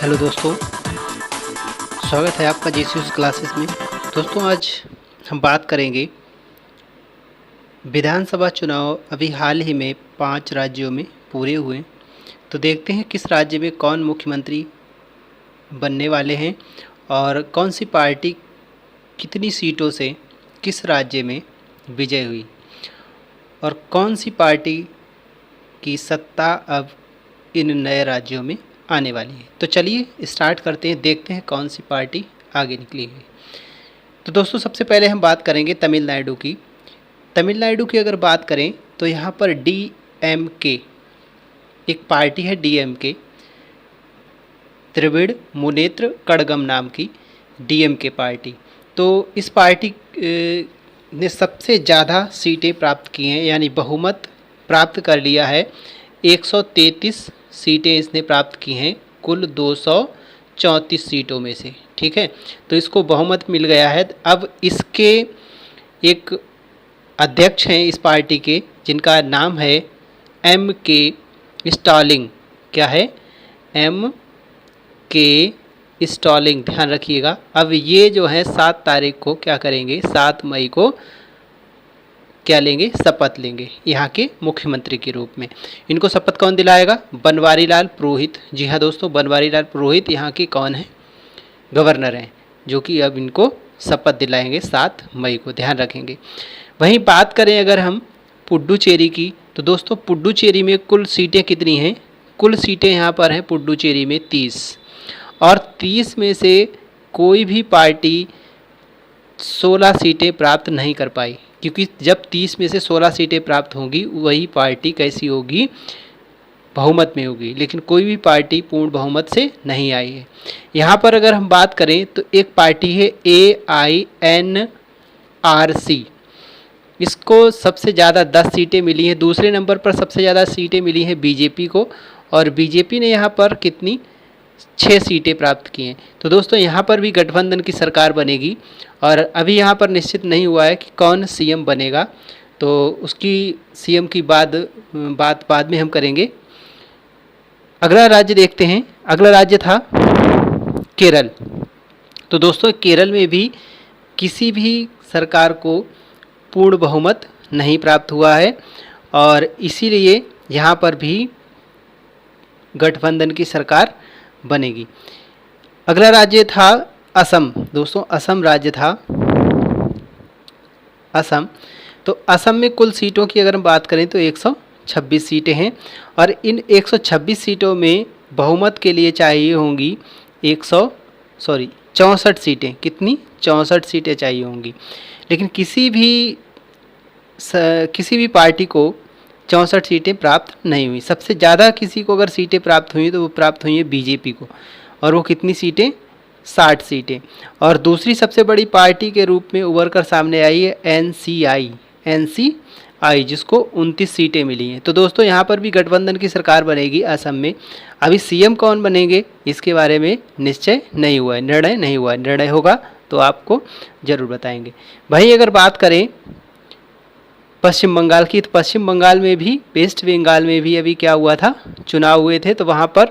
Hello दोस्तों, स्वागत है आपका जेसीयूस क्लासेस में। दोस्तों, आज हम बात करेंगे विधानसभा चुनाव अभी हाल ही में 5 राज्यों में पूरे हुए। तो देखते हैं किस राज्य में कौन मुख्यमंत्री बनने वाले हैं और कौन सी पार्टी कितनी सीटों से किस राज्य में विजय हुई और कौन सी पार्टी की सत्ता अब इन नए राज्यों में आने वाली है। तो चलिए स्टार्ट करते हैं, देखते हैं कौन सी पार्टी आगे निकली है। तो दोस्तों, सबसे पहले हम बात करेंगे तमिलनाडु की। तमिलनाडु की अगर बात करें तो यहाँ पर DMK एक पार्टी है, DMK त्रिविड़ मुनेत्र कड़गम नाम की DMK पार्टी। तो इस पार्टी ने सबसे ज़्यादा सीटें प्राप्त की हैं, यानी बहुमत प्राप्त कर लिया है। 133 सीटें इसने प्राप्त की हैं कुल 234 सीटों में से। ठीक है, तो इसको बहुमत मिल गया है। अब इसके एक अध्यक्ष हैं इस पार्टी के, जिनका नाम है MK स्टालिन। क्या है? MK स्टालिन, ध्यान रखिएगा। अब ये जो है 7 तारीख को क्या करेंगे, 7 मई को क्या लेंगे, शपथ लेंगे यहाँ के मुख्यमंत्री के रूप में। इनको शपथ कौन दिलाएगा? बनवारीलाल पुरोहित। जी हाँ दोस्तों, बनवारीलाल पुरोहित यहाँ के कौन है, गवर्नर हैं, जो कि अब इनको शपथ दिलाएंगे 7 मई को, ध्यान रखेंगे। वहीं बात करें अगर हम पुडुचेरी की, तो दोस्तों पुडुचेरी में कुल सीटें कितनी हैं? कुल सीटें यहाँ पर हैं पुडुचेरी में 30, और 30 में से कोई भी पार्टी 16 सीटें प्राप्त नहीं कर पाई, क्योंकि जब 30 में से 16 सीटें प्राप्त होंगी वही पार्टी कैसी होगी, बहुमत में होगी। लेकिन कोई भी पार्टी पूर्ण बहुमत से नहीं आई है। यहाँ पर अगर हम बात करें तो एक पार्टी है AINRC, इसको सबसे ज़्यादा 10 सीटें मिली हैं। दूसरे नंबर पर सबसे ज़्यादा सीटें मिली हैं BJP को, और BJP ने यहाँ पर कितनी, 6 सीटें प्राप्त की हैं। तो दोस्तों यहाँ पर भी गठबंधन की सरकार बनेगी, और अभी यहाँ पर निश्चित नहीं हुआ है कि कौन CM बनेगा, तो उसकी CM की बात बाद में हम करेंगे। अगला राज्य देखते हैं। अगला राज्य था केरल। तो दोस्तों केरल में भी किसी भी सरकार को पूर्ण बहुमत नहीं प्राप्त हुआ है, और इसीलिए यहाँ पर भी गठबंधन की सरकार बनेगी। अगला राज्य था असम। दोस्तों असम राज्य था, असम। तो असम में कुल सीटों की अगर हम बात करें तो 126 सीटें हैं, और इन 126 सीटों में बहुमत के लिए चाहिए होंगी 64 सीटें। कितनी? 64 सीटें चाहिए होंगी। लेकिन किसी भी पार्टी को 64 सीटें प्राप्त नहीं हुई। सबसे ज़्यादा किसी को अगर सीटें प्राप्त हुई तो वो प्राप्त हुई है BJP को, और वो कितनी सीटें, 60 सीटें। और दूसरी सबसे बड़ी पार्टी के रूप में उभर कर सामने आई है NCI, जिसको 29 सीटें मिली हैं। तो दोस्तों यहाँ पर भी गठबंधन की सरकार बनेगी असम में। अभी CM कौन बनेंगे इसके बारे में निश्चय नहीं हुआ है, निर्णय नहीं हुआ है। निर्णय होगा तो आपको ज़रूर बताएंगे। भाई अगर बात करें पश्चिम बंगाल की, तो पश्चिम बंगाल में भी, वेस्ट बंगाल में भी अभी क्या हुआ था, चुनाव हुए थे। तो वहाँ पर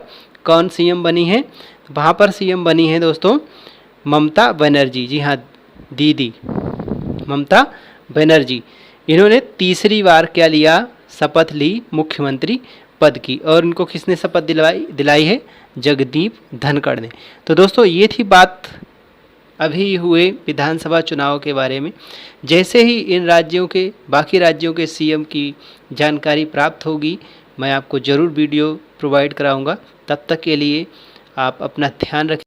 कौन CM बनी है? वहाँ पर CM बनी है दोस्तों ममता बनर्जी। जी हाँ, दीदी ममता बनर्जी। इन्होंने तीसरी बार क्या लिया, शपथ ली मुख्यमंत्री पद की, और इनको किसने शपथ दिलाई है? जगदीप धनखड़ ने। तो दोस्तों ये थी बात अभी हुए विधानसभा चुनाव के बारे में। जैसे ही इन राज्यों के, बाकी राज्यों के CM की जानकारी प्राप्त होगी, मैं आपको ज़रूर वीडियो प्रोवाइड कराऊंगा। तब तक के लिए आप अपना ध्यान रखें।